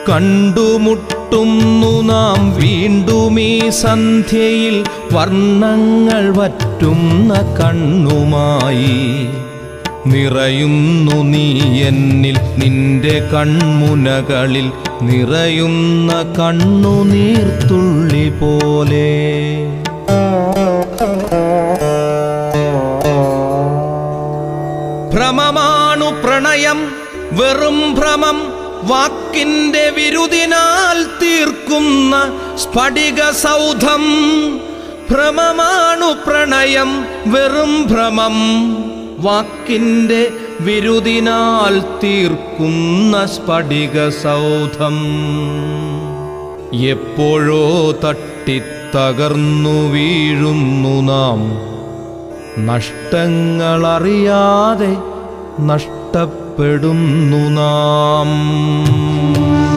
കണ്ടുമുട്ടുന്നു നാം വീണ്ടും ഈ സന്ധ്യയിൽ വർണ്ണങ്ങൾ വറ്റുന്ന കണ്ണുമായി. നിറയുന്നു നീ എന്നിൽ നിന്റെ കൺമുനകളിൽ നിറയുന്ന കണ്ണുനീർത്തുള്ളി പോലെ. ഭ്രമമാണു പ്രണയം വെറും ഭ്രമം, വാക്കിന്റെ വിരുദിനാൽ തീർക്കുന്ന സ്ഫടിക സൗധം. ഭ്രമമാണു പ്രണയം വെറും ഭ്രമം, വാക്കിന്റെ വിരുദിനാൽ തീർക്കുന്ന സ്ഫടിക സൗധം. എപ്പോഴോ തട്ടിത്തകർന്നു വീഴുന്നു നാം, നഷ്ടങ്ങളറിയാതെ നഷ്ടപ്പെടുന്നു നാം.